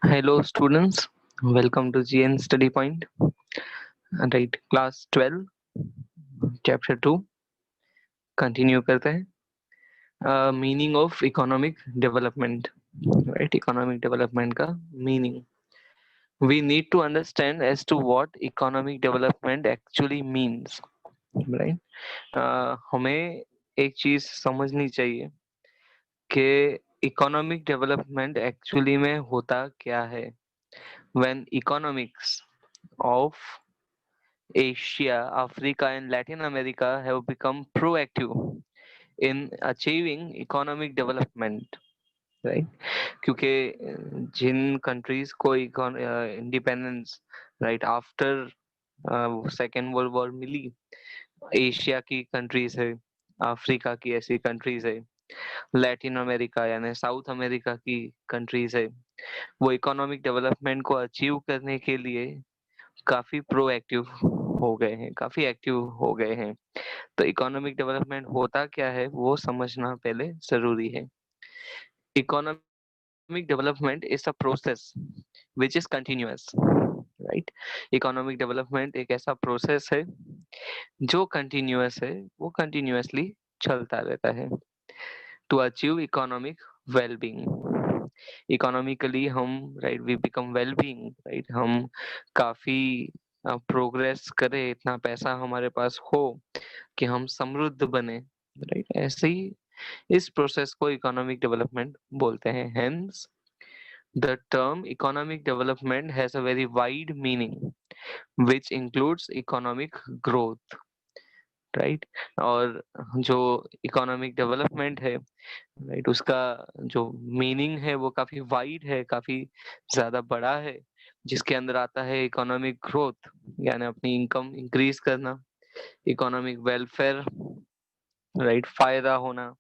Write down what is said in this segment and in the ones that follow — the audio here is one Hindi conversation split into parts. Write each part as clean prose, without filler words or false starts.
Hello students, welcome to GN Study Point. Right, class 12, chapter 2. Continue करते हैं. Meaning of economic development. Right, economic development का meaning. We need to understand as to what economic development actually means. Right, हमें एक चीज समझनी चाहिए कि इकोनॉमिक डेवलपमेंट एक्चुअली में होता क्या है. When economics of Asia, Africa, and Latin America have become proactive in achieving economic development, right? क्योंकि जिन कंट्रीज को independence right after second world war मिली, एशिया की कंट्रीज है, अफ्रीका की ऐसी कंट्रीज है, लैटिन अमेरिका यानी साउथ अमेरिका की कंट्रीज है, वो इकोनॉमिक डेवलपमेंट को अचीव करने के लिए काफी प्रोएक्टिव हो गए हैं, काफी एक्टिव हो गए हैं. तो इकोनॉमिक डेवलपमेंट होता क्या है वो समझना पहले जरूरी है. Economic development is a process which is continuous. Right, economic development एक ऐसा प्रोसेस है जो कंटिन्यूअस है, वो कंटिन्यूअसली चलता रहता है. To achieve economic wellbeing, economically हम right we become wellbeing, right, हम काफी प्रोग्रेस करें, इतना पैसा हमारे पास हो कि हम समृद्ध बने, राइट. ऐसे ही इस प्रोसेस को इकोनॉमिक डेवलपमेंट बोलते हैं. Hence the term economic development has a very wide meaning which includes economic growth, right. और जो इकोनॉमिक डेवलपमेंट है, राइट, उसका जो मीनिंग है वो काफी वाइड है, काफी ज्यादा बड़ा है, जिसके अंदर आता है इकोनॉमिक ग्रोथ यानी अपनी इनकम इंक्रीज करना, इकोनॉमिक वेलफेयर, राइट, फायदा होना,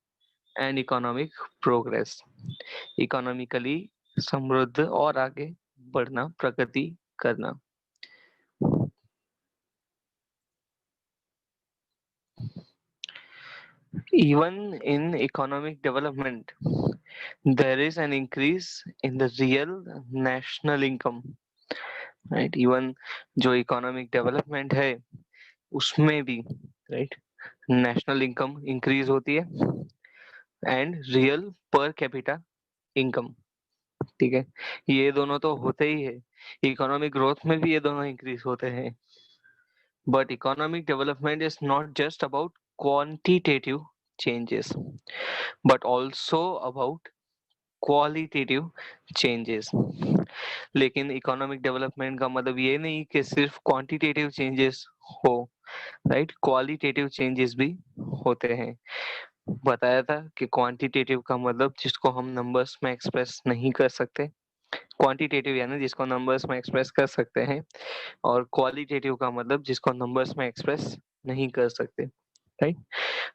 एंड इकोनॉमिक प्रोग्रेस, इकोनॉमिकली समृद्ध और आगे बढ़ना, प्रगति करना. Even in economic development, there is an increase in the real national income, right? Even जो economic development है उसमें भी, right, national income increase होती है and real per capita income. ठीक है, ये दोनों तो होते ही है. इकोनॉमिक ग्रोथ में भी ये दोनों इंक्रीज होते हैं. But economic development is not just about quantitative changes, but also about qualitative changes. लेकिन इकोनॉमिक डेवलपमेंट का मतलब ये नहीं कि सिर्फ क्वांटिटेटिव चेंजेस हो, राइट, क्वालिटेटिव चेंजेस भी होते हैं. बताया था कि क्वांटिटेटिव का मतलब जिसको हम नंबर्स में एक्सप्रेस नहीं कर सकते, क्वांटिटेटिव यानी जिसको नंबर्स में एक्सप्रेस कर सकते हैं, और क्वालिटेटिव का मतलब जिसको नंबर्स में एक्सप्रेस नहीं कर सकते, राइट.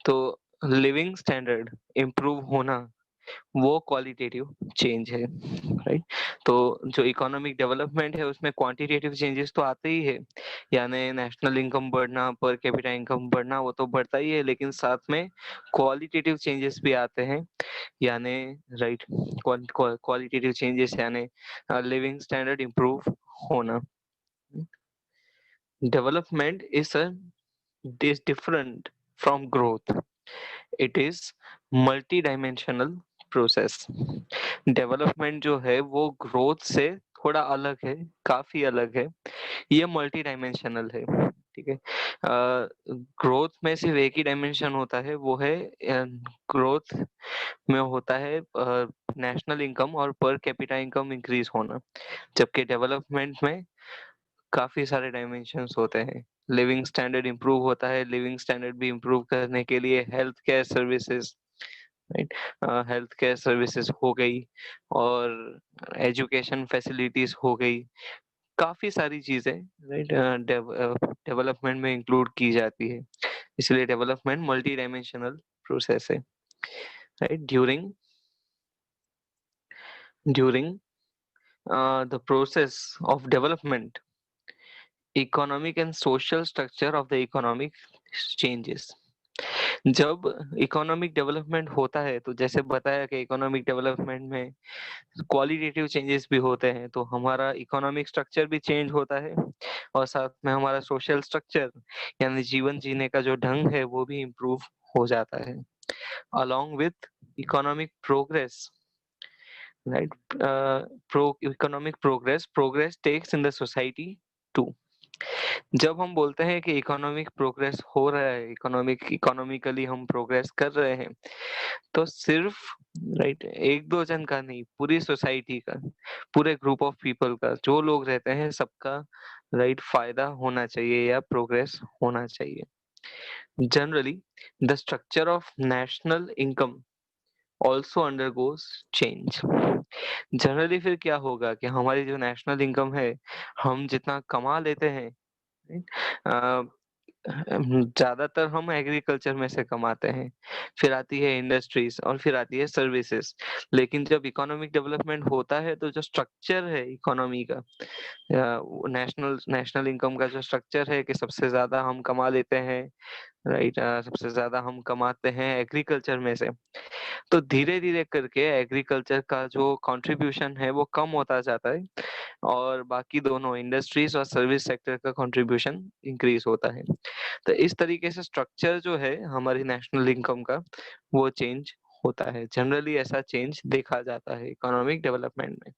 तो लिविंग स्टैंडर्ड इम्प्रूव होना वो क्वालिटेटिव चेंज है, राइट. तो जो इकोनॉमिक डेवलपमेंट है उसमें क्वांटिटेटिव चेंजेस तो आते ही है, यानी नेशनल इनकम बढ़ना, पर कैपिटा इनकम बढ़ना, वो तो बढ़ता ही है, लेकिन साथ में क्वालिटेटिव चेंजेस भी आते हैं, यानी राइट, क्वालिटेटिव चेंजेस यानी लिविंग स्टैंडर्ड इम्प्रूव होना. Development is different from growth. It is multi dimensional process. Development जो है वो ग्रोथ से थोड़ा अलग है, काफी अलग है. ये मल्टी डायमेंशनल है, ठीक है. ग्रोथ में सिर्फ एक ही डायमेंशन होता है, वो है ग्रोथ में होता है नेशनल इनकम और पर कैपिटा इनकम इंक्रीज होना, जबकि डेवलपमेंट में काफी सारे डायमेंशंस होते हैं. लिविंग स्टैंडर्ड इम्प्रूव होता है, लिविंग स्टैंडर्ड भी इम्प्रूव करने के लिए health care services, right, health care services हो गई, और एजुकेशन फैसिलिटीज हो गई, काफी सारी चीजें, राइट, डेवलपमेंट में इंक्लूड की जाती है. इसलिए डेवलपमेंट मल्टी डायमेंशनल प्रोसेस है, right. During the process of development, economic and social structure of the economic changes. जब इकोनॉमिक डेवलपमेंट होता है तो जैसे बताया कि इकोनॉमिक डेवलपमेंट में क्वालिटेटिव चेंजेस भी होते हैं, तो हमारा इकोनॉमिक स्ट्रक्चर भी चेंज होता है और साथ में हमारा सोशल स्ट्रक्चर यानी जीवन जीने का जो ढंग है वो भी इम्प्रूव हो जाता है। Along with economic progress, right, pro economic progress takes in the society too. जब हम बोलते हैं कि इकोनॉमिक प्रोग्रेस हो रहा है, इकोनॉमिकली हम प्रोग्रेस कर रहे हैं, तो सिर्फ राइट एक दो जन का नहीं, पूरी सोसाइटी का, पूरे ग्रुप ऑफ पीपल का, जो लोग रहते हैं सबका राइट फायदा होना चाहिए या प्रोग्रेस होना चाहिए। Generally the structure of national income also undergoes change. Generally फिर क्या होगा कि हमारी जो नेशनल इनकम है, हम जितना कमा लेते हैं, राइट, ज्यादातर हम एग्रीकल्चर में से कमाते हैं, फिर आती है इंडस्ट्रीज और फिर आती है सर्विसेज। लेकिन जब इकोनॉमिक डेवलपमेंट होता है तो जो स्ट्रक्चर है इकोनॉमी का, नेशनल नेशनल इनकम का जो स्ट्रक्चर है कि सबसे ज्यादा हम कमा लेते हैं, राइट, सबसे ज्यादा हम कमाते हैं एग्रीकल्चर में से, तो धीरे धीरे करके एग्रीकल्चर का जो कंट्रीब्यूशन है वो कम होता जाता है और बाकी दोनों इंडस्ट्रीज और सर्विस सेक्टर का कंट्रीब्यूशन इंक्रीज होता है। तो इस तरीके से स्ट्रक्चर जो है हमारी नेशनल इनकम का वो चेंज होता है। जनरली ऐसा चेंज देखा जाता है इकोनॉमिक डेवलपमेंट में।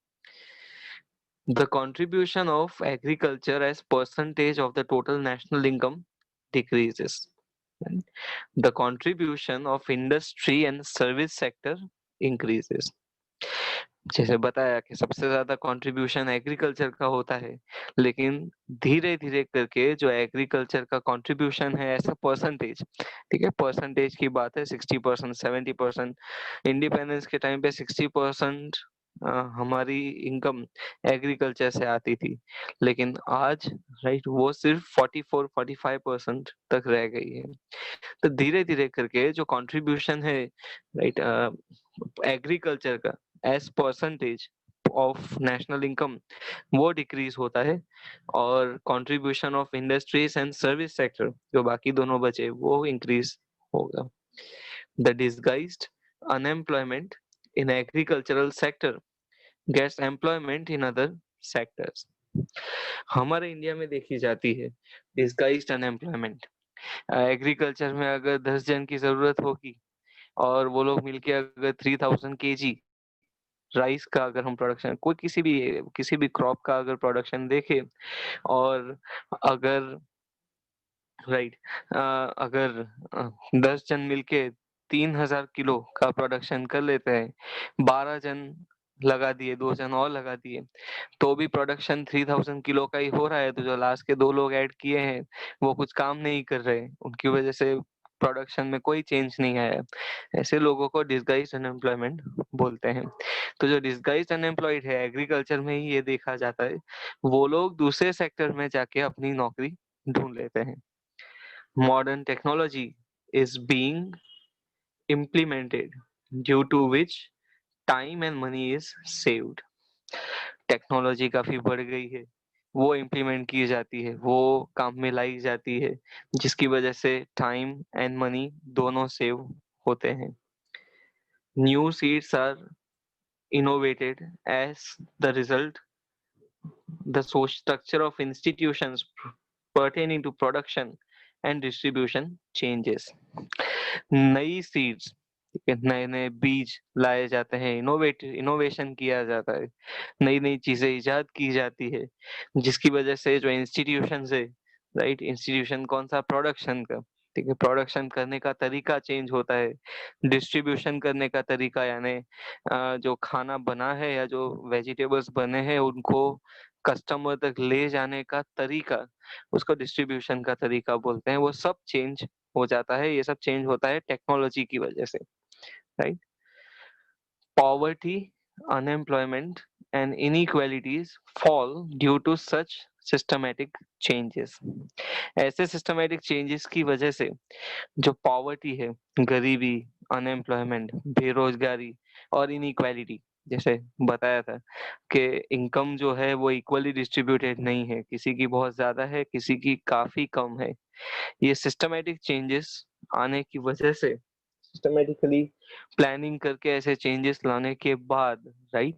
The contribution of agriculture as percentage of the total national income decreases, right? The contribution of industry and service sector increases. जैसे बताया कि सबसे ज्यादा कंट्रीब्यूशन एग्रीकल्चर का होता है, लेकिन धीरे धीरे करके जो एग्रीकल्चर का कंट्रीब्यूशन है ऐसा परसेंटेज, ठीक है, परसेंटेज की बात है, 60%, 70%। इंडिपेंडेंस के टाइम पे 60% हमारी इनकम एग्रीकल्चर से आती थी, लेकिन आज राइट वो सिर्फ 44-45% तक रह गई है। तो धीरे धीरे करके जो कंट्रीब्यूशन है राइट एग्रीकल्चर का as percentage of national income वो डिक्रीज होता है और contribution of industries and service sector जो बाकी दोनों बचे वो इंक्रीज होगा। The disguised unemployment in agricultural sector gets employment in other sectors. हमारे इंडिया में देखी जाती है डिसगाइज्ड अनएम्प्लॉयमेंट। एग्रीकल्चर में अगर 10 जन की जरूरत होगी और वो लोग मिलके अगर 3000 kg राइस का अगर हम प्रोडक्शन कोई किसी भी क्रॉप का अगर प्रोडक्शन देखे और अगर राइट अगर 10 जन मिलके 3000 किलो का प्रोडक्शन कर लेते हैं, 12 जन लगा दिए, 2 जन और लगा दिए, तो भी प्रोडक्शन 3000 किलो का ही हो रहा है। तो जो लास्ट के 2 लोग ऐड किए हैं वो कुछ काम नहीं कर रहे, उनकी वजह से प्रोडक्शन में कोई चेंज नहीं आया। ऐसे लोगों को डिसगाइज्ड अनएम्प्लॉयमेंट बोलते हैं। तो जो डिसगाइज्ड अनएम्प्लॉयड है एग्रीकल्चर में ही ये देखा जाता है, वो लोग दूसरे सेक्टर में जाके अपनी नौकरी ढूंढ लेते हैं। Modern technology is being implemented due to which time and money is saved. Technology काफी बढ़ गई है, वो इम्प्लीमेंट की जाती है, वो काम में लाई जाती है, जिसकी वजह से टाइम एंड मनी दोनों सेव होते हैं। New seeds are innovated as the result the social structure of institutions pertaining to production and distribution changes. नई सीड्स, ठीक है, नए नए बीज लाए जाते हैं, इनोवेशन किया जाता है, नई नई चीजें इजाद की जाती है, जिसकी वजह से जो इंस्टीट्यूशन है राइट, इंस्टीट्यूशन कौन सा, प्रोडक्शन का, ठीक है, प्रोडक्शन करने का तरीका चेंज होता है, डिस्ट्रीब्यूशन करने का तरीका यानी जो खाना बना है या जो वेजिटेबल्स बने हैं उनको कस्टमर तक ले जाने का तरीका, उसको डिस्ट्रीब्यूशन का तरीका बोलते हैं, वो सब चेंज हो जाता है। ये सब चेंज होता है टेक्नोलॉजी की वजह से, right. Poverty, unemployment, and inequalities fall due to such systematic changes. ऐसे systematic changes की वजह से जो पॉवर्टी है, गरीबी, अनएम्प्लॉयमेंट, बेरोजगारी और इनइक्वालिटी, जैसे बताया था कि इनकम जो है वो इक्वली डिस्ट्रीब्यूटेड नहीं है, किसी की बहुत ज्यादा है, किसी की काफी कम है। ये सिस्टमेटिक चेंजेस आने की वजह से, सिस्टमेटिकली प्लानिंग करके ऐसे चेंजेस लाने के बाद, राइट,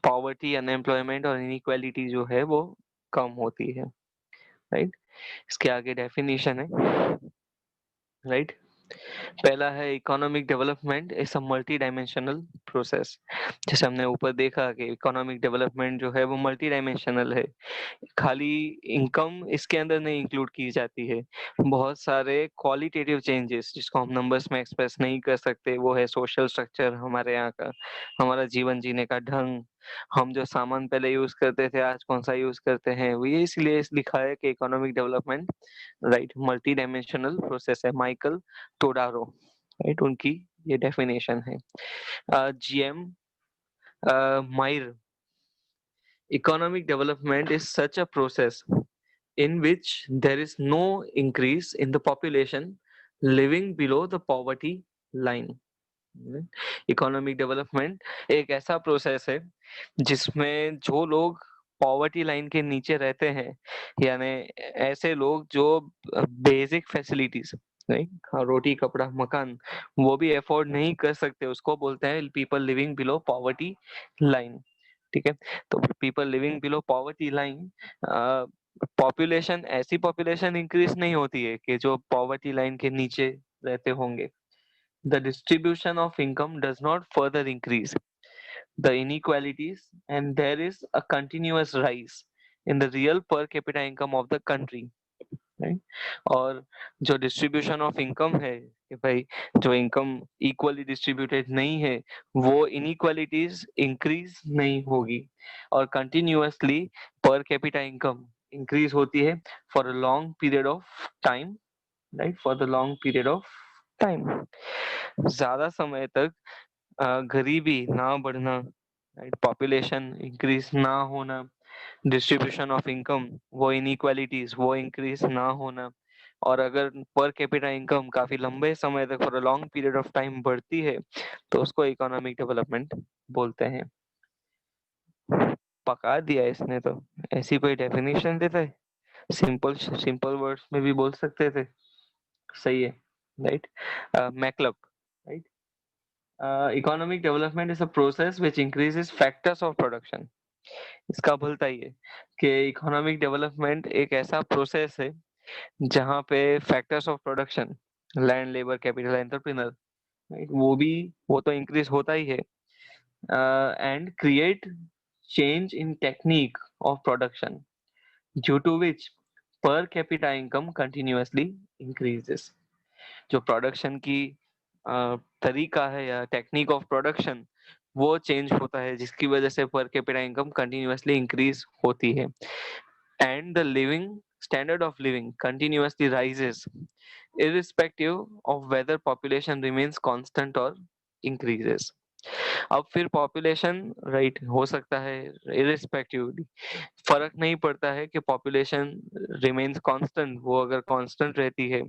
पॉवर्टी, अनएम्प्लॉयमेंट और इनइक्वालिटी जो है वो कम होती है, राइट। इसके आगे डेफिनेशन है, राइट। पहला है economic development is a multi dimensional process. जैसे हमने ऊपर देखा कि इकोनॉमिक डेवलपमेंट जो है वो मल्टी डायमेंशनल है, खाली इनकम इसके अंदर नहीं इंक्लूड की जाती है। बहुत सारे क्वालिटेटिव चेंजेस जिसको हम नंबर्स में एक्सप्रेस नहीं कर सकते, वो है सोशल स्ट्रक्चर हमारे यहाँ का, हमारा जीवन जीने का ढंग, हम जो सामान पहले यूज करते थे आज कौन सा यूज करते हैं, वो ये इसलिए लिखा है कि economic development, right, multi dimensional process है। माइकल टोडारो, राइट, उनकी ये डेफिनेशन है। GM Mayar, economic development is such a process in which there is no increase in the population living below the poverty line. Economic development एक ऐसा प्रोसेस है जिसमें जो लोग पॉवर्टी लाइन के नीचे रहते हैं, यानी ऐसे लोग जो बेसिक फैसिलिटीज, नहीं, रोटी कपड़ा मकान, वो भी अफोर्ड नहीं कर सकते, उसको बोलते हैं people living below poverty line. ठीक है, तो people living below poverty line, population, ऐसी पॉपुलेशन इंक्रीज नहीं होती है कि जो पॉवर्टी लाइन के नीचे रहते होंगे। The distribution of income does not further increase the inequalities, and there is a continuous rise in the real per capita income of the country, right? और जो डिस्ट्रीब्यूशन ऑफ इनकम है कि भाई जो इनकम इक्वली डिस्ट्रीब्यूटेड नहीं है, वो इनइक्वालिटीज इंक्रीज नहीं होगी, और कंटिन्यूअसली पर कैपिटा इनकम इंक्रीज होती है for a long period of time, right, for the long period of time, ज्यादा समय तक गरीबी ना बढ़ना, राइट, पॉपुलेशन इंक्रीज ना होना, डिस्ट्रीब्यूशन ऑफ इनकम, वो इनइक्वालिटीज वो इंक्रीज ना होना, और अगर पर कैपिटा इनकम काफी लंबे समय तक for a long period of time बढ़ती है तो उसको इकोनॉमिक डेवलपमेंट बोलते हैं। पका दिया इसने तो, ऐसी कोई डेफिनेशन देता है, सिंपल सिंपल वर्ड्स में भी बोल सकते थे। सही है, राइट। मैकलब, right, economic development is a process which increases factors of production. इसका बोलता ही है कि इकोनॉमिक डेवलपमेंट एक ऐसा प्रोसेस है जहाँ पे factors of production, land, labour, capital, entrepreneur, right, वो तो इंक्रीज होता ही है, and create change in technique of production due to which per capita income continuously increases. जो प्रोडक्शन की तरीका है या टेक्निक ऑफ प्रोडक्शन, वो चेंज होता है जिसकी वजह से पर कैपिटा इनकम कंटिन्यूअसली इंक्रीज होती है, and the living standard of living continuously rises irrespective of whether population remains constant or increases. अब फिर पॉपुलेशन, राइट, हो सकता है इरिस्पेक्टिवली, फर्क नहीं पड़ता है कि पॉपुलेशन रिमेन्स कांस्टेंट, वो अगर कांस्टेंट रहती है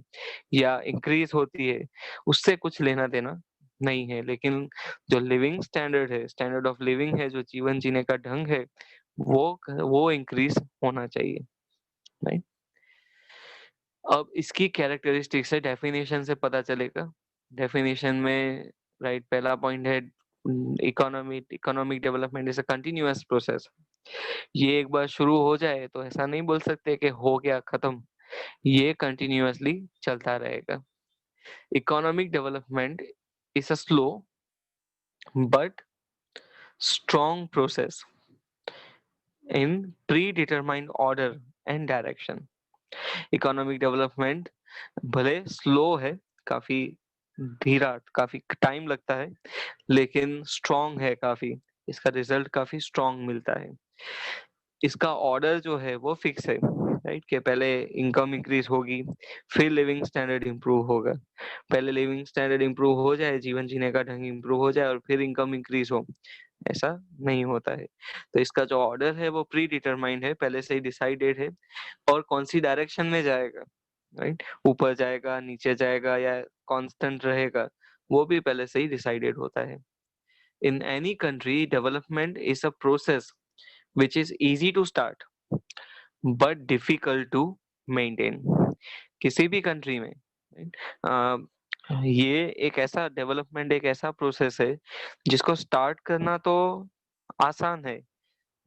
या इंक्रीज होती है, उससे कुछ लेना देना नहीं है, लेकिन जो लिविंग स्टैंडर्ड है, स्टैंडर्ड ऑफ लिविंग है, जो जीवन जीने का ढंग है, वो इंक्रीज होना चाहिए, राइट। अब इसकी कैरेक्टरिस्टिक्स है, डेफिनेशन से पता चलेगा। डेफिनेशन में, राइट, पहला पॉइंट है economic development is a continuous process. ये एक बार शुरू हो जाए तो ऐसा नहीं बोल सकते कि हो गया खत्म, ये कंटिन्यूअसली चलता रहेगा। Economic development is a slow but strong process in pre determined order and direction. Economic development भले स्लो है, काफी धीरा, काफी टाइम लगता है, लेकिन स्ट्रॉन्ग है काफी, इसका रिजल्ट काफी स्ट्रॉन्ग मिलता है। इसका ऑर्डर जो है वो फिक्स है, राइट, कि पहले इनकम इंक्रीज होगी, फिर लिविंग स्टैंडर्ड इंप्रूव होगा, पहले लिविंग स्टैंडर्ड इंप्रूव हो जाए, जीवन जीने का ढंग इंप्रूव हो जाए, और फिर इनकम इंक्रीज हो, ऐसा नहीं होता है। तो इसका जो ऑर्डर है वो प्री डिटरमाइंड है, पहले से ही डिसाइडेड है, और कौन सी डायरेक्शन में जाएगा, राइट, ऊपर जाएगा, नीचे जाएगा, या कांस्टेंट रहेगा, वो भी पहले से ही डिसाइडेड होता है। In any country development is a process which is easy to start but difficult to maintain। किसी भी कंट्री में ये एक ऐसा डेवलपमेंट, एक ऐसा प्रोसेस है जिसको स्टार्ट करना तो आसान है,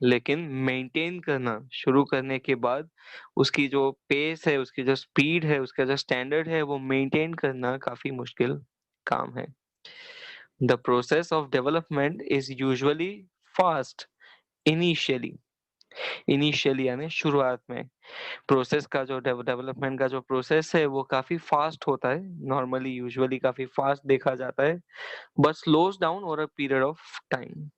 लेकिन मेंटेन करना शुरू करने के बाद उसकी जो पेस है, उसकी जो स्पीड है, उसका जो स्टैंडर्ड है, वो मेंटेन करना काफी मुश्किल काम है। The process of development is usually fast initially. Initially यानी शुरुआत में प्रोसेस का जो डेवलपमेंट का जो प्रोसेस है वो काफी फास्ट होता है, नॉर्मली यूजुअली काफी फास्ट देखा जाता है, but slows down over a period of time.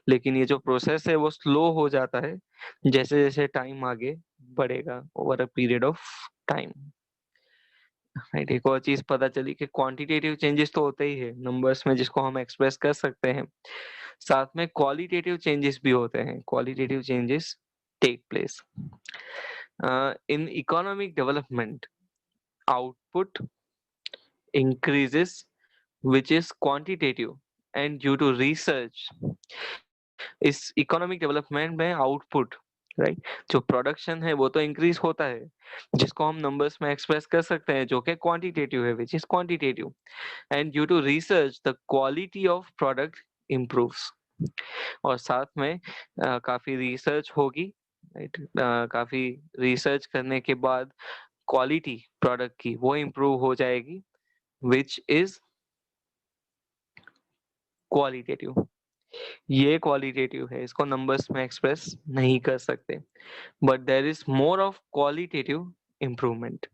लेकिन ये जो प्रोसेस है वो स्लो हो जाता है जैसे जैसे टाइम आगे बढ़ेगा, over a period of time. Right, एक और चीज पता चली कि क्वांटिटेटिव चेंजेस तो होते ही है नंबर्स में जिसको हम एक्सप्रेस कर सकते हैं, साथ में क्वालिटेटिव चेंजेस भी होते हैं, qualitative changes take place in economic development. Output increases which is quantitative, and due to research इस इकोनॉमिक डेवलपमेंट में आउटपुट, राइट, जो प्रोडक्शन है वो तो इंक्रीज होता है जिसको हम नंबर्स में एक्सप्रेस कर सकते हैं, जो कि क्वांटिटेटिव है, which is quantitative, and due to research the quality of product improves. और साथ में काफी रिसर्च होगी, राइट, काफी रिसर्च करने के बाद क्वालिटी प्रोडक्ट की वो इम्प्रूव हो जाएगी, विच इज क्वालिटेटिव। ये क्वालिटेटिव है, इसको नंबर्स में एक्सप्रेस नहीं कर सकते, but there is more of qualitative improvement.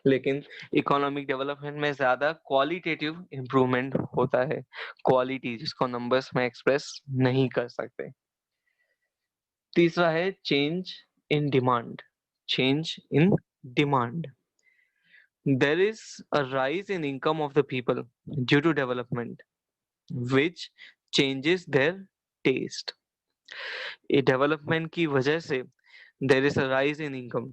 लेकिन इकोनॉमिक डेवलपमेंट में ज्यादा क्वालिटेटिव इम्प्रूवमेंट होता है, क्वालिटी जिसको नंबर्स में एक्सप्रेस नहीं कर सकते। तीसरा है change in demand. Change in demand, there is a rise in income of the people due to development which changes their taste। ये डेवलपमेंट की वजह से देर is a rise in income,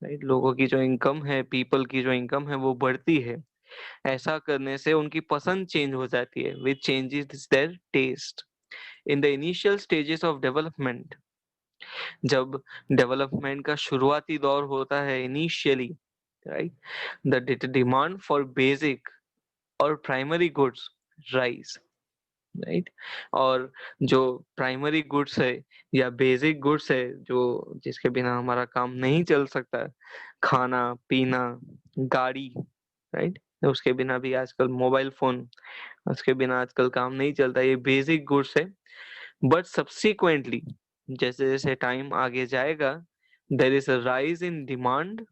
right, लोगों की जो इनकम है, पीपल की जो इनकम है वो बढ़ती है। ऐसा करने से उनकी पसंद चेंज हो जाती है, which changes their taste. In the initial stages of development, जब डेवलपमेंट का शुरुआती दौर होता है initially, right, the demand for basic और प्राइमरी गुड्स राइज, राइट, और जो प्राइमरी गुड्स है या बेसिक गुड्स है, जो जिसके बिना हमारा काम नहीं चल सकता, खाना पीना गाड़ी, राइट, उसके बिना भी आजकल मोबाइल फोन, उसके बिना आजकल काम नहीं चलता, ये बेसिक गुड्स है। बट सब्सिक्वेंटली जैसे जैसे टाइम आगे जाएगा, there is a rise in demand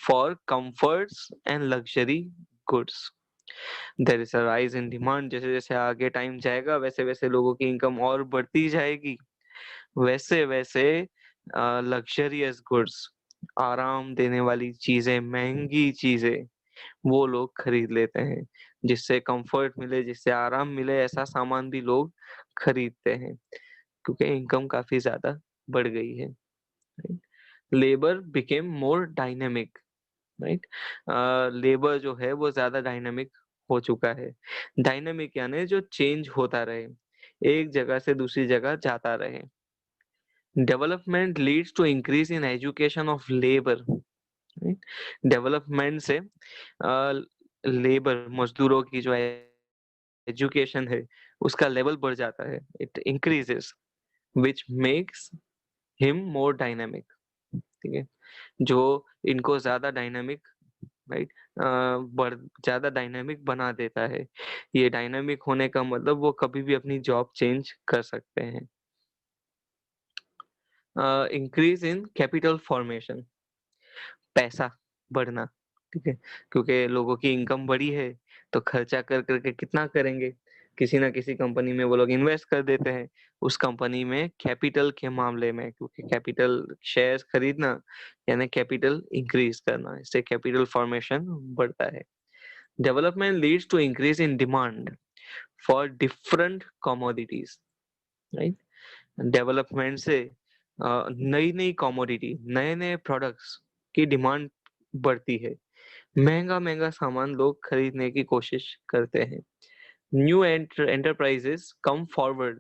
for comforts and luxury goods. There is a rise in demand, जैसे जैसे आगे टाइम जाएगा वैसे वैसे लोगों की इनकम और बढ़ती जाएगी, वैसे वैसे लग्जरियस गुड्स, आराम देने वाली चीजें, महंगी चीजें वो लोग खरीद लेते हैं, जिससे कंफर्ट मिले, जिससे आराम मिले, ऐसा सामान भी लोग खरीदते हैं क्योंकि इनकम काफी ज्यादा बढ़ गई है। Labour became more dynamic, right, labour जो है वो ज्यादा डायनामिक हो चुका है। डायनामिक यानी जो चेंज होता रहे, एक जगह से दूसरी जगह जाता रहे। Development leads to increase in education of labour. Development से लेबर मजदूरों की जो एजुकेशन है उसका लेवल बढ़ जाता है, it increases, which makes him more dynamic. ठीक है, जो इनको ज्यादा डायनामिक, राइट, बढ़ ज्यादा डायनामिक बना देता है। ये डायनामिक होने का मतलब वो कभी भी अपनी जॉब चेंज कर सकते हैं। इंक्रीज इन कैपिटल फॉर्मेशन, पैसा बढ़ना, ठीक है, क्योंकि लोगों की इनकम बढ़ी है तो खर्चा कर करके कितना करेंगे, किसी ना किसी कंपनी में वो लोग इन्वेस्ट कर देते हैं, उस कंपनी में कैपिटल के मामले में, क्योंकि कैपिटल शेयर्स खरीदना यानी कैपिटल इंक्रीज करना, इससे कैपिटल फॉर्मेशन बढ़ता है। Development leads to increase in demand for different commodities, right, development से नई नई कमोडिटी, नए नए प्रोडक्ट्स की डिमांड बढ़ती है, महंगा महंगा सामान लोग खरीदने की कोशिश करते हैं। New enterprises come forward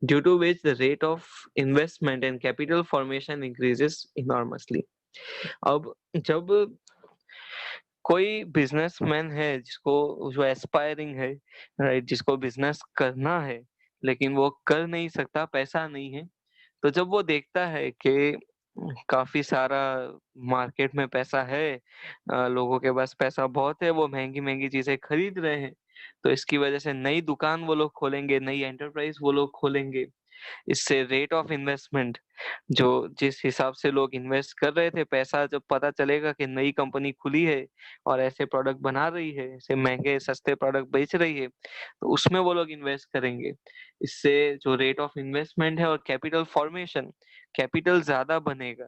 due to which the rate of investment and capital formation increases enormously। अब जब कोई बिजनेसमैन है जिसको जो एस्पायरिंग है, राइट, जिसको बिजनेस करना है लेकिन वो कर नहीं सकता, पैसा नहीं है, तो जब वो देखता है कि काफी सारा मार्केट में पैसा है, लोगों के पास पैसा बहुत है, वो महंगी महंगी चीजें खरीद रहे हैं, तो इसकी वजह से नई दुकान वो लोग खोलेंगे, नई एंटरप्राइज वो लोग खोलेंगे। इससे रेट ऑफ इन्वेस्टमेंट, जो जिस हिसाब से लोग इन्वेस्ट कर रहे थे पैसा, जब पता चलेगा कि नई कंपनी खुली है और ऐसे प्रोडक्ट बना रही है, ऐसे महंगे सस्ते प्रोडक्ट बेच रही है, तो उसमें वो लोग इन्वेस्ट करेंगे। इससे जो रेट ऑफ इन्वेस्टमेंट है और कैपिटल फॉर्मेशन, कैपिटल ज्यादा बनेगा,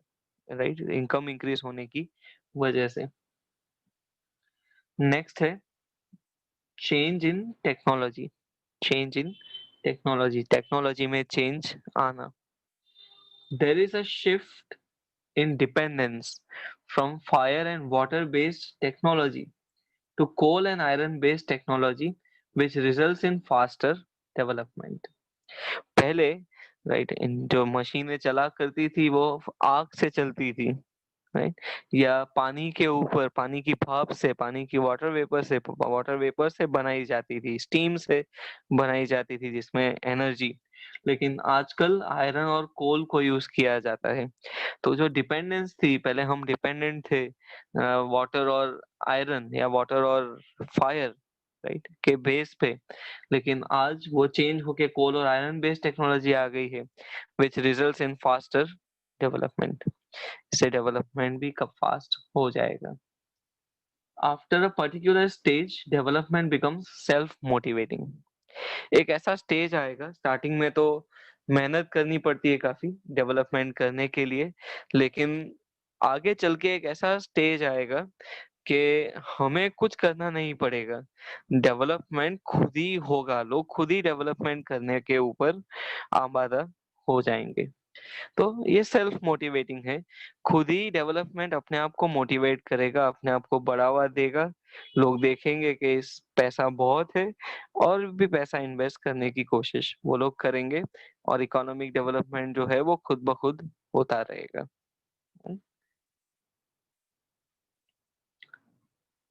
राइट, इनकम इंक्रीज होने की वजह से। नेक्स्ट है change in technology. Change in technology, technology में चेंज आना। There is a shift in dependence from fire and water based technology to coal and iron based technology, which results in faster development. पहले, राइट, इन जो मशीनें चला करती थी वो आग से चलती थी, राइट, या पानी के ऊपर, पानी की भाप से, पानी की वाटर वेपर से बनाई जाती थी, स्टीम से बनाई जाती थी जिसमें एनर्जी। लेकिन आजकल आयरन और कोल को यूज किया जाता है। तो जो डिपेंडेंस थी, पहले हम डिपेंडेंट थे वाटर और आयरन या वाटर और फायर, राइट, के बेस पे, लेकिन आज वो चेंज होके कोल और आयरन बेस्ड टेक्नोलॉजी आ गई है, which results in faster development. इससे डेवलपमेंट भी कब फास्ट हो जाएगा। After a particular stage development becomes self motivating. एक ऐसा स्टेज आएगा, स्टार्टिंग में तो मेहनत करनी पड़ती है काफी डेवलपमेंट करने के लिए, लेकिन आगे चल के एक ऐसा स्टेज आएगा कि हमें कुछ करना नहीं पड़ेगा, डेवलपमेंट खुद ही होगा, लोग खुद ही डेवलपमेंट करने के ऊपर आमादा हो जाएंगे। तो ये सेल्फ मोटिवेटिंग है, खुद ही डेवलपमेंट अपने आप को मोटिवेट करेगा, अपने आप को बढ़ावा देगा। लोग देखेंगे कि इस पैसा बहुत है, और भी पैसा इन्वेस्ट करने की कोशिश वो लोग करेंगे, और इकोनॉमिक डेवलपमेंट जो है वो खुद ब खुद होता रहेगा।